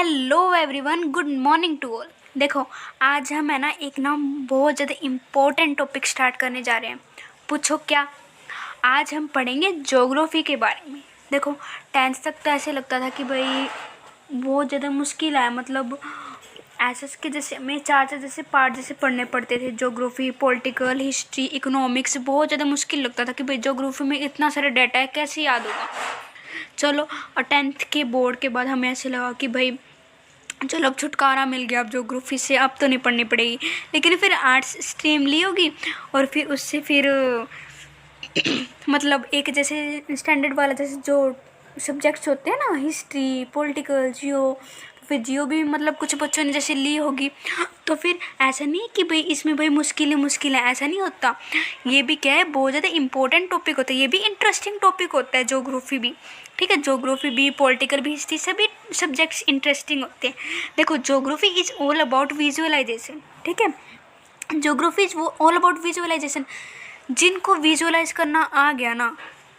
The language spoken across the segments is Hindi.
Hello everyone, good morning to all. देखो, आज हम एक बहुत ज़्यादा इम्पोर्टेंट टॉपिक स्टार्ट करने जा रहे हैं। पूछो क्या? आज हम पढ़ेंगे ज्योग्राफी के बारे में। देखो, 10th तक तो ऐसे लगता था कि भाई बहुत ज़्यादा मुश्किल है, मतलब ऐसे के जैसे हमें चार जैसे पार्ट जैसे पढ़ने पड़ते थे। ज्योग्राफी, पॉलिटिकल, हिस्ट्री, इकोनॉमिक्स बहुत ज़्यादा मुश्किल लगता था कि भाई ज्योग्राफी में इतना सारा डाटा है, कैसे याद होगा। चलो, और 10th के बोर्ड के बाद हमें ऐसे लगा कि भाई चलो अब छुटकारा मिल गया, अब ज्योग्राफी से अब तो नहीं पढ़नी पड़ेगी। लेकिन फिर आर्ट्स स्ट्रीम ली होगी और फिर उससे फिर मतलब एक जैसे स्टैंडर्ड वाला जैसे जो सब्जेक्ट्स होते हैं ना, हिस्ट्री, पॉलिटिकल, जियो, फिर जियो भी मतलब कुछ बच्चों ने जैसे ली होगी। तो फिर ऐसा नहीं है कि भाई इसमें भाई मुश्किल है, ऐसा नहीं होता। ये भी क्या है, बहुत ज़्यादा इंपॉर्टेंट टॉपिक होता है, ये भी इंटरेस्टिंग टॉपिक होता है ज्योग्राफी भी। ठीक है, ज्योग्राफी भी, पॉलिटिकल भी, हिस्ट्री, सभी सब्जेक्ट्स इंटरेस्टिंग होते हैं। देखो, geography is all about visualisation. ठीक है, ज्योग्राफी इज वो ऑल अबाउट विजुअलाइजेशन। जिनको विजुअलाइज करना आ गया ना,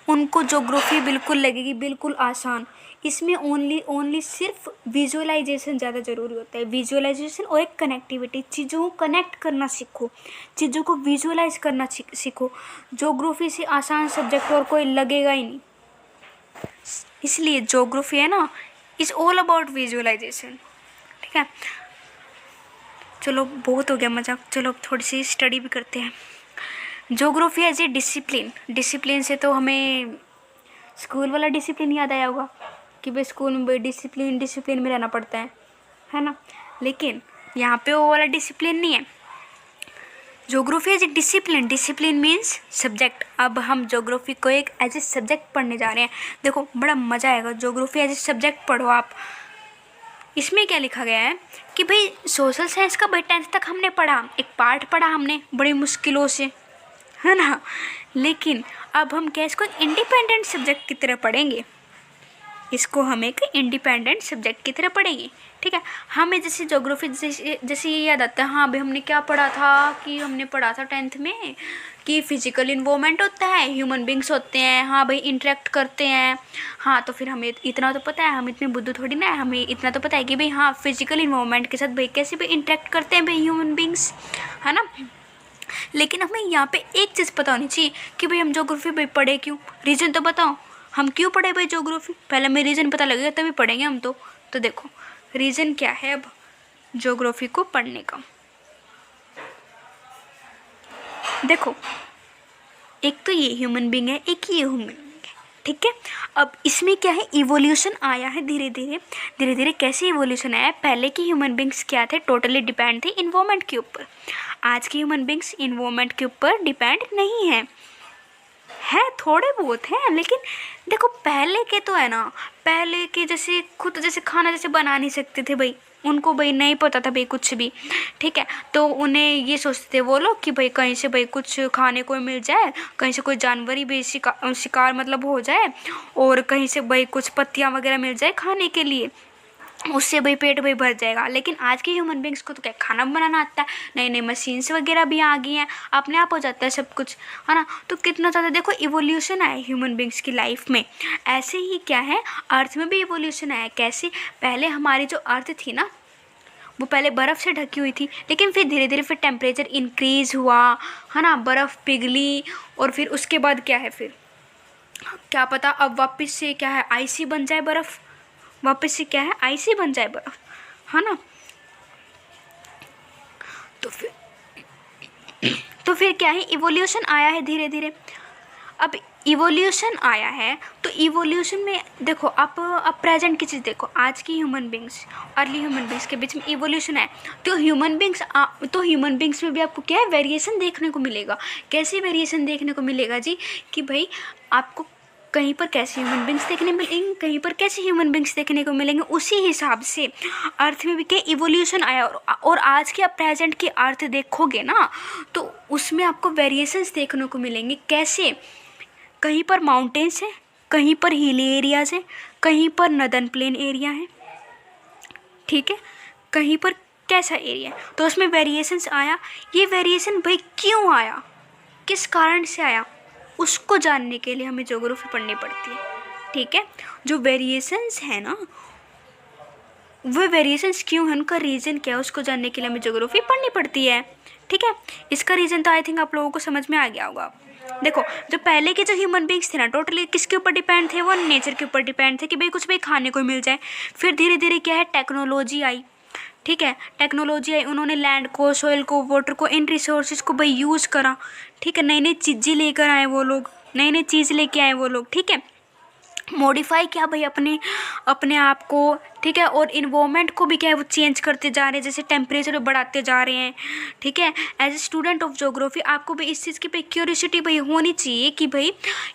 उनको ज्योग्राफी बिल्कुल लगेगी बिल्कुल आसान। इसमें ओनली सिर्फ विजुअलाइजेशन ज़्यादा ज़रूरी होता है। विजुअलाइजेशन और एक कनेक्टिविटी, चीज़ों को कनेक्ट करना सीखो, चीज़ों को विजुअलाइज करना सीखो। ज्योग्राफी से आसान सब्जेक्ट और कोई लगेगा ही नहीं। इसलिए ज्योग्राफी है ना, इज़ ऑल अबाउट विजुअलाइजेशन। ठीक है, चलो बहुत हो गया मजाक, चलो अब थोड़ी सी स्टडी भी करते हैं। ज्योग्राफी एज ए डिसिप्लिन से तो हमें स्कूल वाला डिसिप्लिन याद आया होगा कि भाई स्कूल में डिसिप्लिन में रहना पड़ता है ना। लेकिन यहाँ पे वो वाला डिसिप्लिन नहीं है। Geography as a discipline means subject. अब हम ज्योग्राफी को एक एज ए सब्जेक्ट पढ़ने जा रहे हैं। देखो, बड़ा मज़ा आएगा। ज्योग्राफी एज ए सब्जेक्ट पढ़ो आप। इसमें क्या लिखा गया है कि भाई सोशल साइंस का भाई 10th तक हमने पढ़ा, एक पार्ट पढ़ा हमने बड़ी मुश्किलों से, है ना। लेकिन अब हम क्या इसको इंडिपेंडेंट सब्जेक्ट की तरह पढ़ेंगे। इसको हम एक इंडिपेंडेंट सब्जेक्ट की तरह पढ़ेंगे। ठीक है, हमें जैसे ज्योग्राफी जैसे ये याद आता है, हाँ भाई हमने क्या पढ़ा था कि हमने पढ़ा था 10th में कि फिजिकल इन्वॉल्वमेंट होता है, ह्यूमन बींग्स होते हैं, हाँ भाई इंटरेक्ट करते हैं। हाँ, तो फिर हमें इतना तो पता है, हम इतने बुद्धू थोड़ी ना है, हमें इतना तो पता है कि भाई हाँ फिजिकल इन्वॉल्वमेंट के साथ भाई कैसे भाई इंटरेक्ट करते हैं भाई ह्यूमन बींग्स, है ना। लेकिन हमें यहाँ पे एक चीज़ पता होनी चाहिए कि भाई हम ज्योग्राफी भाई पढ़े क्यों। रीज़न तो बताओ, हम क्यों पढ़े भाई ज्योग्राफी। पहले हमें रीज़न पता लगेगा तभी पढ़ेंगे हम तो देखो रीज़न क्या है अब ज्योग्राफी को पढ़ने का। देखो, एक तो ये ह्यूमन बींग है, एक ये ह्यूमन बींग है। ठीक है, अब इसमें क्या है, इवोल्यूशन आया है धीरे धीरे। कैसे इवोल्यूशन आया है? पहले के ह्यूमन बींग्स क्या थे, टोटली डिपेंड थे इन्वायरमेंट के ऊपर। आज के ह्यूमन बींग्स इन्वायरमेंट के ऊपर डिपेंड नहीं है थोड़े बहुत हैं। लेकिन देखो, पहले के तो है ना, पहले के जैसे खुद जैसे खाना जैसे बना नहीं सकते थे भाई, उनको भाई नहीं पता था भाई कुछ भी। ठीक है, तो उन्हें ये सोचते थे वो लोग कि भाई कहीं से भाई कुछ खाने को मिल जाए, कहीं से कोई जानवर ही भाई शिकार मतलब हो जाए, और कहीं से भाई कुछ पत्तियाँ वगैरह मिल जाए खाने के लिए, उससे भाई पेट भाई भर जाएगा। लेकिन आज के ह्यूमन बींग्स को तो क्या खाना बनाना आता है, नई नई मशीन्स वगैरह भी आ गई हैं, अपने आप हो जाता है सब कुछ, है ना। तो कितना ज़्यादा देखो इवोल्यूशन आया ह्यूमन बींग्स की लाइफ में। ऐसे ही क्या है, अर्थ में भी इवोल्यूशन आया। कैसे? पहले हमारी जो अर्थ थी ना, वो पहले बर्फ़ से ढकी हुई थी, लेकिन फिर धीरे धीरे फिर टेम्परेचर इंक्रीज़ हुआ, है ना, बर्फ़ पिघली, और फिर उसके बाद क्या है, फिर क्या पता अब वापस से क्या है, आइसी बन जाए बर्फ़, वापस से क्या है, आइसी बन जाए बर्फ़, है ना। तो फिर क्या है, इवोल्यूशन आया है धीरे धीरे। अब इवोल्यूशन आया है तो इवोल्यूशन में देखो, आप अब प्रेजेंट की चीज़ देखो, आज की human beings, early human beings के बीच में इवोल्यूशन है। तो ह्यूमन बींग्स में भी आपको क्या है, वेरिएशन देखने को मिलेगा। कैसे वेरिएशन देखने को मिलेगा जी, कि भाई आपको कहीं पर कैसे ह्यूमन बींग्स देखने मिलेंगे, कहीं पर कैसे ह्यूमन बींग्स देखने को मिलेंगे, उसी हिसाब से अर्थ में भी क्या इवोल्यूशन आया। और आज के आप प्रेजेंट की अर्थ देखोगे ना, तो उसमें आपको वेरिएशंस देखने को मिलेंगे। कैसे? कहीं पर माउंटेन्स है, कहीं पर हिली एरियाज़ है, कहीं पर नदन प्लेन एरिया है, ठीक है, कहीं पर कैसा एरिया है, तो उसमें वेरिएशंस आया। ये वेरिएशन भाई क्यों आया, किस कारण से आया, उसको जानने के लिए हमें ज्योग्राफी पढ़नी पड़ती है। ठीक है, जो वेरिएशंस है ना, वो वेरिएशंस क्यों हैं, उनका रीज़न क्या है, उसको जानने के लिए हमें ज्योग्राफी पढ़नी पड़ती है। ठीक है, इसका रीज़न तो आई थिंक आप लोगों को समझ में आ गया होगा। देखो, जो पहले के जो ह्यूमन बींग्स थे ना, टोटली किसके ऊपर डिपेंड थे, वो नेचर के ऊपर डिपेंड थे कि भाई कुछ भाई खाने को मिल जाए। फिर धीरे धीरे क्या है, टेक्नोलॉजी आई। ठीक है, टेक्नोलॉजी आई, उन्होंने लैंड को, सॉइल को, वाटर को, इन रिसोर्सेज को भाई यूज़ करा। ठीक है, नई नई चीज़ें लेकर आए वो लोग, नई नई चीज़ लेके आए वो लोग। ठीक है, मॉडिफाई किया भाई अपने अपने आप को। ठीक है, और इन्वायरमेंट को भी क्या है वो चेंज करते जा रहे हैं, जैसे टेम्परेचर बढ़ाते जा रहे हैं। ठीक है, as a student of geography आपको भी इस चीज़ की भाई क्यूरियोसिटी भाई होनी चाहिए कि भाई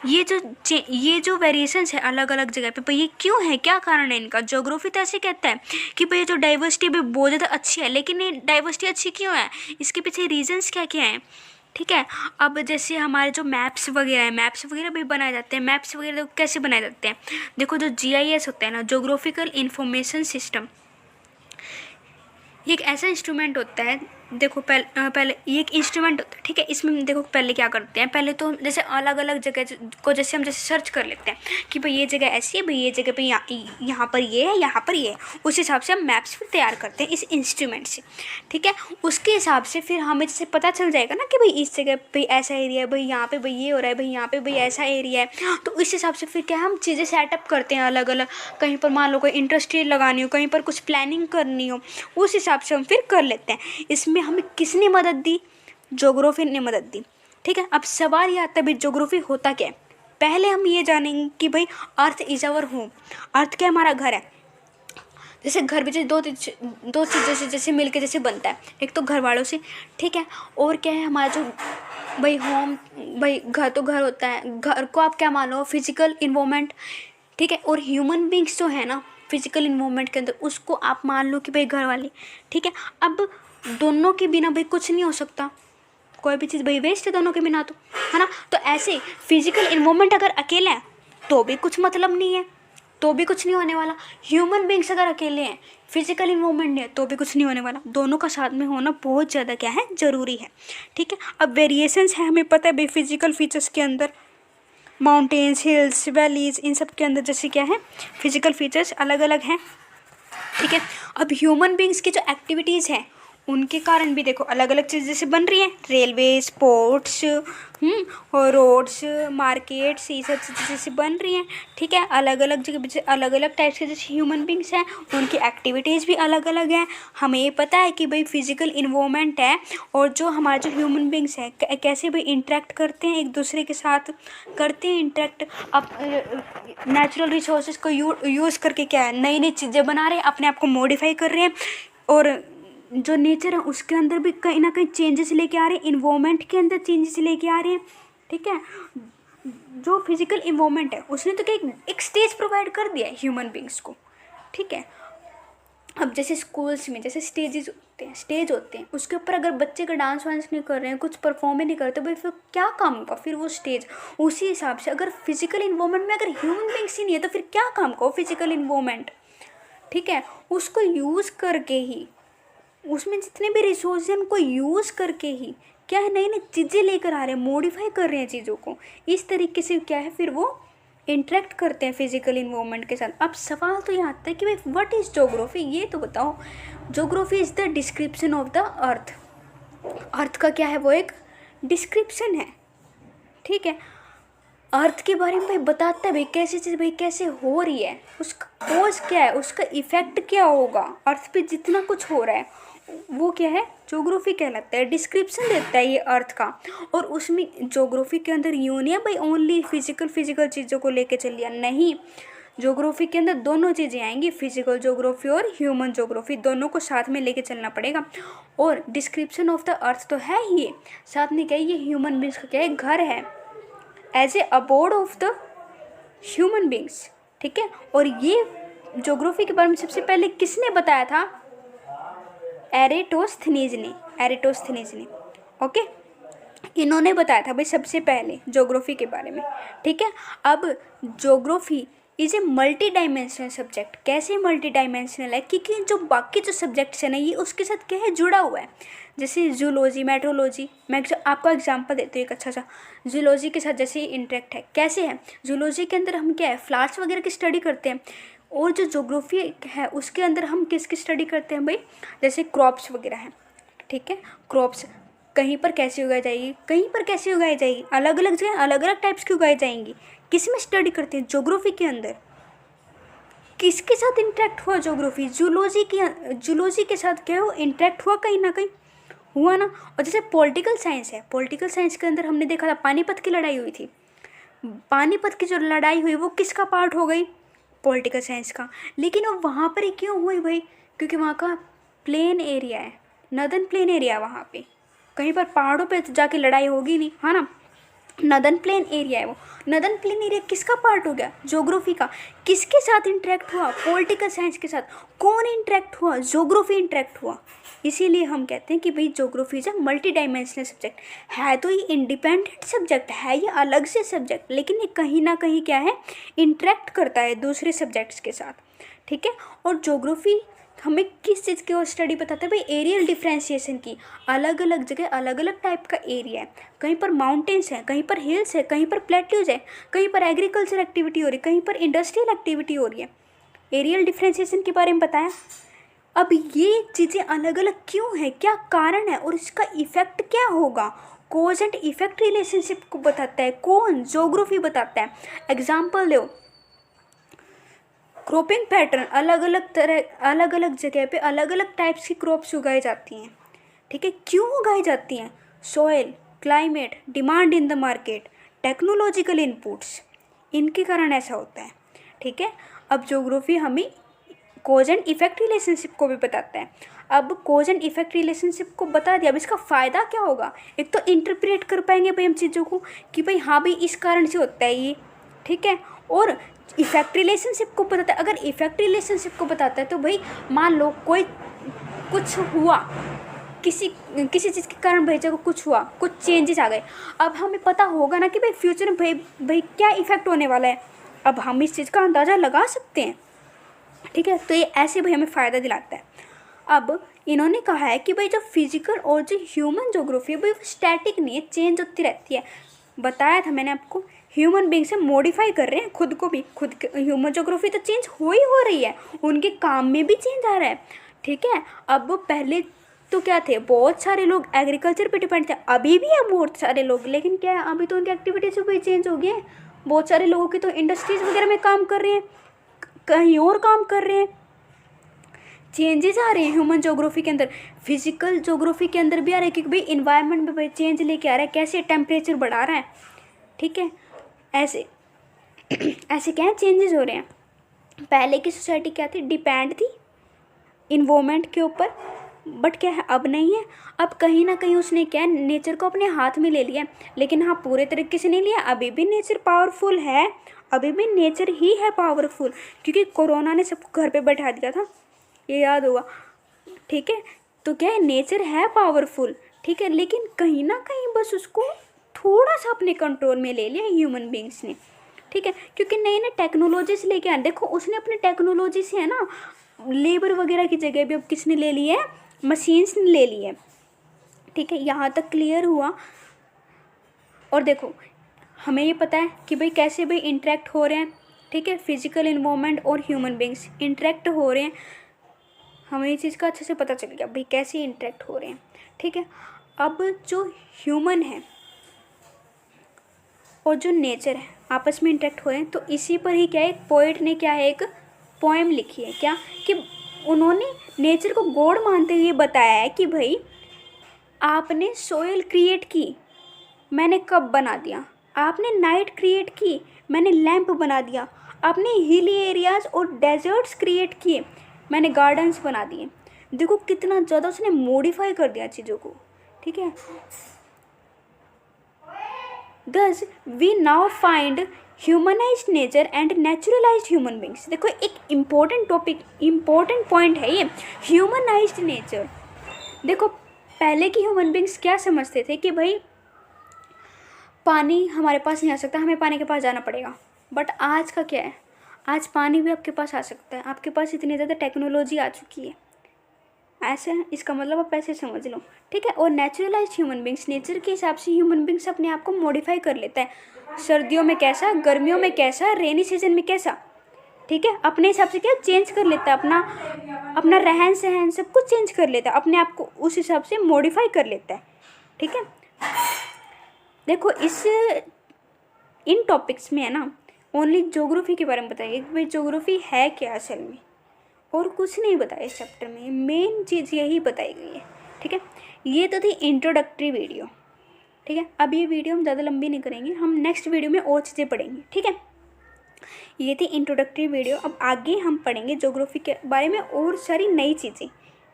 ये जो वेरिएशंस है अलग अलग जगह पे भाई ये क्यों है, क्या कारण है इनका। ज्योग्राफी तो ऐसे कहता है कि भाई जो डाइवर्सिटी भाई बहुत ज़्यादा अच्छी है, लेकिन ये डाइवर्सिटी अच्छी क्यों है, इसके पीछे रीजन्स क्या क्या हैं। ठीक है, अब जैसे हमारे जो मैप्स वगैरह भी बनाए जाते हैं। मैप्स वगैरह कैसे बनाए जाते हैं, देखो जो जीआईएस होता है ना, ज्योग्राफिकल इंफॉर्मेशन सिस्टम, ये एक ऐसा इंस्ट्रूमेंट होता है। देखो पहले ये एक इंस्ट्रूमेंट होता है। ठीक है, इसमें देखो पहले क्या करते हैं, पहले तो जैसे अलग अलग जगह को जैसे हम सर्च कर लेते हैं कि भाई ये जगह ऐसी है, भाई ये जगह पे यहाँ पर ये है, यहाँ पर ये है। उस हिसाब से हम मैप्स फिर तैयार करते हैं इस इंस्ट्रूमेंट से। ठीक है, उसके हिसाब से फिर हमें जैसे पता चल जाएगा ना कि भाई इस जगह पे ऐसा एरिया है, भाई यहाँ पे भाई ये हो रहा है, भाई यहाँ पे भाई ऐसा एरिया है। तो इस हिसाब से फिर क्या हम चीज़ें सेटअप करते हैं अलग अलग। कहीं पर मान लो कोई इंडस्ट्री लगानी हो, कहीं पर कुछ प्लानिंग करनी हो, उस हिसाब से हम फिर कर लेते हैं। इसमें हमें किसने मदद दी, ज्योग्राफी ने मदद दी। ठीक है, अब सवाल ये आता है भाई ज्योग्राफी होता क्या है। पहले हम ये जानेंगे कि भाई अर्थ इज आवर होम, अर्थ क्या हमारा घर है। जैसे घर भी दो चीज़ जैसे मिलके जैसे बनता है, एक तो घर वालों से। ठीक है, और क्या है हमारा जो भाई होम, भाई घर तो घर होता है, घर को आप क्या मान लो, फिजिकल इन्वायरमेंट। ठीक है, और ह्यूमन बींग्स जो है ना फिजिकल इन्वायरमेंट के अंदर, उसको आप मान लो कि भाई घर वाले। ठीक है, अब दोनों के बिना भाई कुछ नहीं हो सकता, कोई भी चीज़ भाई वेस्ट है दोनों के बिना, तो है ना। तो ऐसे फिजिकल इन्वायरमेंट अगर अकेला है तो भी कुछ मतलब नहीं है, तो भी कुछ नहीं होने वाला। ह्यूमन बींग्स अगर अकेले हैं, फिजिकल इन्वायरमेंट नहीं है, तो भी कुछ नहीं होने वाला। दोनों का साथ में होना बहुत ज़्यादा क्या है, ज़रूरी है। ठीक है, अब वेरिएशंस है, हमें पता है भाई फिजिकल फीचर्स के अंदर माउंटेन्स, हिल्स, वैलीज, इन सब के अंदर जैसे क्या है फिजिकल फीचर्स अलग अलग हैं। ठीक है, अब ह्यूमन बींग्स की जो एक्टिविटीज़ हैं उनके कारण भी देखो अलग अलग चीज़ जैसे बन रही हैं, रेलवे, स्पोर्ट्स, और रोड्स, मार्केट्स, ये सब चीज़ें जैसे बन रही हैं। ठीक है, अलग अलग जगह अलग अलग टाइप्स के जैसे ह्यूमन बींग्स हैं, उनकी एक्टिविटीज़ भी अलग अलग हैं। हमें ये पता है कि भाई फिजिकल इन्वायरमेंट है, और जो हमारे जो ह्यूमन बींग्स हैं कैसे भाई इंटरेक्ट करते हैं एक दूसरे के साथ, करते हैं इंटरेक्ट। अब नेचुरल रिसोर्सेज को यूज़ करके क्या है नई नई चीज़ें बना रहे हैं, अपने आप को मॉडिफाई कर रहे हैं, और जो नेचर है उसके अंदर भी कहीं ना कहीं चेंजेस लेके आ रहे हैं, इन्वायरमेंट के अंदर चेंजेस लेके आ रहे हैं। ठीक है, जो फिजिकल इन्वायरमेंट है उसने तो क्या एक स्टेज प्रोवाइड कर दिया है ह्यूमन बींग्स को। ठीक है, अब जैसे स्कूल्स में जैसे स्टेज होते हैं, उसके ऊपर अगर बच्चे का डांस वांस नहीं कर रहे हैं, कुछ परफॉर्म ही नहीं करते, भाई फिर क्या काम होगा फिर वो स्टेज। उसी हिसाब से अगर फिजिकल इन्वायरमेंट में अगर ह्यूमन बींग्स ही नहीं है तो फिर क्या काम का फिजिकल इन्वायरमेंट। ठीक है, उसको यूज़ करके ही, उसमें जितने भी रिसोर्स हैं उनको यूज़ करके ही क्या है नई नई चीज़ें लेकर आ रहे हैं, मॉडिफाई कर रहे हैं चीज़ों को। इस तरीके से क्या है फिर वो इंटरेक्ट करते हैं फिजिकल इन्वायरमेंट के साथ। अब सवाल तो ये आता है कि भाई व्हाट इज़ ज्योग्राफी, ये तो बताओ। Geography is the description of the earth. Earth का क्या है, वो एक डिस्क्रिप्शन है। ठीक है, अर्थ के बारे में भाई बताता है भाई कैसी चीज़ भाई कैसे हो रही है, उसका कोज क्या है, उसका इफ़ेक्ट क्या होगा, अर्थ पे जितना कुछ हो रहा है वो क्या है ज्योग्राफी कहलाता है, डिस्क्रिप्शन देता है ये अर्थ का। और उसमें ज्योग्राफी के अंदर यूँ नहीं है भाई ओनली फिजिकल चीज़ों को लेके चल लिया, नहीं। ज्योग्राफी के अंदर दोनों चीज़ें आएंगी, फिजिकल ज्योग्राफी और ह्यूमन ज्योग्राफी, दोनों को साथ में लेके चलना पड़ेगा। और डिस्क्रिप्शन ऑफ द अर्थ तो है ही ये, साथ में क्या है ये ह्यूमन बींग्स का क्या है घर है, as a abode of the human beings. ठीक है, और ये ज्योग्राफी के बारे में सबसे पहले किसने बताया था, एरिस्टोस्थनीज ने। ओके, इन्होंने बताया था भाई सबसे पहले ज्योग्राफी के बारे में। ठीक है, अब geography is a multi dimensional subject. कैसे मल्टी डायमेंशनल है, क्योंकि जो बाकी जो सब्जेक्ट्स हैं ना ये उसके साथ क्या है जुड़ा हुआ है। जैसे जूलॉजी, मेट्रोलॉजी, मैं आपको एग्जांपल देती हूँ एक अच्छा सा, जूलॉजी के साथ जैसे इंटरेक्ट है। कैसे है, जूलॉजी के अंदर हम क्या है फ्लावर्स वगैरह की स्टडी करते हैं, और जो ज्योग्राफी है उसके अंदर हम किसकी स्टडी करते हैं भाई, जैसे क्रॉप्स वगैरह हैं, ठीक है। क्रॉप्स कहीं पर कैसे उगाई जाएगी, कहीं पर कैसे उगाई जाएगी, अलग अलग जगह अलग अलग टाइप्स की उगाई जाएंगी, किस में स्टडी करते हैं, ज्योग्राफी के अंदर। किसके साथ इंटरेक्ट हुआ ज्योग्राफी, जूलॉजी के साथ क्या हो इंटरेक्ट हुआ, कहीं ना कहीं हुआ ना। और जैसे पॉलिटिकल साइंस है, पॉलिटिकल साइंस के अंदर हमने देखा था पानीपत की लड़ाई हुई थी, पानीपत की जो लड़ाई हुई वो किसका पार्ट हो गई, पॉलिटिकल साइंस का। लेकिन वो वहाँ पर ही क्यों हुई भाई, क्योंकि वहाँ का प्लेन एरिया है, नदन प्लेन एरिया, वहाँ पे कहीं पर पहाड़ों पे जाके लड़ाई होगी नहीं, है ना। नदन प्लेन एरिया है वो। नदन प्लेन एरिया किसका पार्ट हो गया, ज्योग्राफी का। किसके साथ इंटरेक्ट हुआ, पॉलिटिकल साइंस के साथ। कौन इंटरेक्ट हुआ, ज्योग्राफी इंटरेक्ट हुआ। इसीलिए हम कहते हैं कि भाई geography is a multi dimensional subject है। तो ये इंडिपेंडेंट सब्जेक्ट है, ये अलग से सब्जेक्ट, लेकिन ये कहीं ना कहीं क्या है, इंटरेक्ट करता है दूसरे सब्जेक्ट्स के साथ, ठीक है। और ज्योग्राफी हमें किस चीज़ की और स्टडी बताता है भाई, एरियल डिफ्रेंशिएशन की। अलग अलग जगह अलग अलग टाइप का एरिया है, कहीं पर माउंटेन्स है, कहीं पर हिल्स है, कहीं पर प्लेट्यूज है, कहीं पर एग्रीकल्चर एक्टिविटी हो रही है, कहीं पर इंडस्ट्रियल एक्टिविटी हो रही है। एरियल डिफ्रेंशिएशन के बारे में बताया। अब ये चीज़ें अलग अलग क्यों है, क्या कारण है और इसका इफेक्ट क्या होगा, कोज एंड इफेक्ट रिलेशनशिप को बताता है कौन, ज्योग्राफी बताता है। एग्जाम्पल दो, क्रॉपिंग पैटर्न, अलग अलग तरह अलग अलग जगह पे अलग अलग टाइप्स की क्रॉप्स उगाई जाती हैं, ठीक है। क्यों उगाई जाती हैं, soil, climate, demand in the market, technological inputs, इनके कारण ऐसा होता है, ठीक है। अब ज्योग्राफी हमें कोज एंड इफेक्ट रिलेशनशिप को भी बताता है। अब कोज एंड इफेक्ट रिलेशनशिप को बता दिया, अब इसका फ़ायदा क्या होगा, एक तो इंटरप्रेट कर पाएंगे भाई हम चीज़ों को कि भाई हाँ भाई इस कारण से होता है ये, ठीक है। और इफेक्ट रिलेशनशिप को बताता है, अगर इफेक्ट रिलेशनशिप को बताता है तो भाई मान लो कोई कुछ हुआ, किसी चीज़ के कारण भाई जगह कुछ हुआ, कुछ चेंजेस आ गए, अब हमें पता होगा ना कि भाई फ्यूचर में भाई क्या इफेक्ट होने वाला है, अब हम इस चीज़ का अंदाज़ा लगा सकते हैं, ठीक है। तो ये ऐसे भाई हमें फ़ायदा दिलाता है। अब इन्होंने कहा है कि भाई जो फिजिकल और जो ह्यूमन ज्योग्राफी है भाई वो स्टैटिक नहीं है, चेंज होती रहती है। बताया था मैंने आपको, ह्यूमन बींग से मॉडिफाई कर रहे हैं खुद को भी, खुद ह्यूमन ज्योग्राफी तो चेंज हो रही है, उनके काम में भी चेंज आ रहा है, ठीक है। अब पहले तो क्या थे, बहुत सारे लोग एग्रीकल्चर पे डिपेंड थे, अभी भी है बहुत सारे लोग, लेकिन क्या है अभी तो उनकी एक्टिविटीज़ भी चेंज हो गई है। बहुत सारे लोगों की तो इंडस्ट्रीज़ वगैरह में काम कर रहे हैं, कहीं और काम कर रहे हैं, चेंजेस आ रहे हैं ह्यूमन ज्योग्राफी के अंदर। फिजिकल ज्योग्राफी के अंदर भी आ रहा है क्योंकि भाई इन्वायरमेंट में भाई चेंज लेके आ रहा है, कैसे टेम्परेचर बढ़ा रहा है, ठीक है। ऐसे ऐसे क्या है, चेंजेस हो रहे हैं। पहले की सोसाइटी क्या थी, डिपेंड थी इन्वायरमेंट के ऊपर, बट क्या है अब नहीं है। अब कहीं ना कहीं उसने क्या है, नेचर को अपने हाथ में ले लिया, लेकिन हाँ पूरे तरीके से नहीं लिया, अभी भी नेचर पावरफुल है, अभी भी नेचर ही है पावरफुल, क्योंकि कोरोना ने सबको घर पे बैठा दिया था, ये याद होगा, ठीक है। तो क्या है, नेचर है पावरफुल, ठीक है, लेकिन कहीं ना कहीं बस उसको थोड़ा सा अपने कंट्रोल में ले लिया ह्यूमन बींग्स ने, ठीक है। क्योंकि नई नई टेक्नोलॉजी से लेके आए, देखो उसने अपने टेक्नोलॉजी से है ना, लेबर वगैरह की जगह भी अब किसने ले ली है, मशीन्स ने ले ली है, ठीक है। यहाँ तक क्लियर हुआ। और देखो हमें ये पता है कि भाई कैसे भाई इंटरेक्ट हो रहे हैं, ठीक है, फिजिकल इन्वायरमेंट और ह्यूमन बींग्स इंटरेक्ट हो रहे हैं, हमें ये चीज़ का अच्छे से पता चल गया भाई कैसे इंटरेक्ट हो रहे हैं, ठीक है। अब जो ह्यूमन है और जो नेचर है आपस में इंटरेक्ट हो रहे हैं, तो इसी पर ही क्या है, एक पोइट ने क्या है, एक पोएम लिखी है, क्या कि उन्होंने नेचर को गॉड मानते हुए बताया है कि भाई आपने सोयल क्रिएट की, मैंने कप बना दिया, आपने नाइट क्रिएट की, मैंने लैंप बना दिया, आपने हिली एरियाज़ और डेजर्ट्स क्रिएट किए, मैंने गार्डन्स बना दिए। देखो कितना ज़्यादा उसने मॉडिफाई कर दिया चीज़ों को, ठीक है। Thus we now find humanized nature and naturalized human beings। देखो एक इम्पोर्टेंट टॉपिक, इम्पोर्टेंट पॉइंट है ये, ह्यूमनाइज्ड नेचर। देखो पहले की ह्यूमन बींग्स क्या समझते थे कि भाई पानी हमारे पास नहीं आ सकता, हमें पानी के पास जाना पड़ेगा, बट आज का क्या है, आज पानी भी आपके पास आ सकता है, आपके पास इतनी ज़्यादा टेक्नोलॉजी आ चुकी है, ऐसे है, इसका मतलब आप ऐसे समझ लो, ठीक है। और नेचुरलाइज्ड ह्यूमन बींग्स, नेचर के हिसाब से ह्यूमन बींग्स अपने आप को मॉडिफाई कर लेता है, सर्दियों में कैसा, गर्मियों में कैसा, रेनी सीजन में कैसा, ठीक है, अपने हिसाब से क्या चेंज कर लेता है, अपना अपना रहन सहन सब कुछ चेंज कर लेता है, अपने आप को उस हिसाब से मॉडिफाई कर लेता है। ठीक है, देखो इन टॉपिक्स में है ना ओनली ज्योग्राफी के बारे में बताइए कि भाई ज्योग्राफी है क्या असल में, और कुछ नहीं बताया इस चैप्टर में, मेन चीज़ यही बताई गई है। ठीक है, ये तो थी इंट्रोडक्टरी वीडियो। ठीक है, अब ये वीडियो हम ज़्यादा लंबी नहीं करेंगे, हम नेक्स्ट वीडियो में और चीज़ें पढ़ेंगे। ठीक है, ये थी इंट्रोडक्टरी वीडियो। अब आगे हम पढ़ेंगे ज्योग्राफी के बारे में और सारी नई चीज़ें।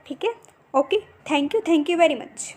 ठीक है, okay, thank you very much.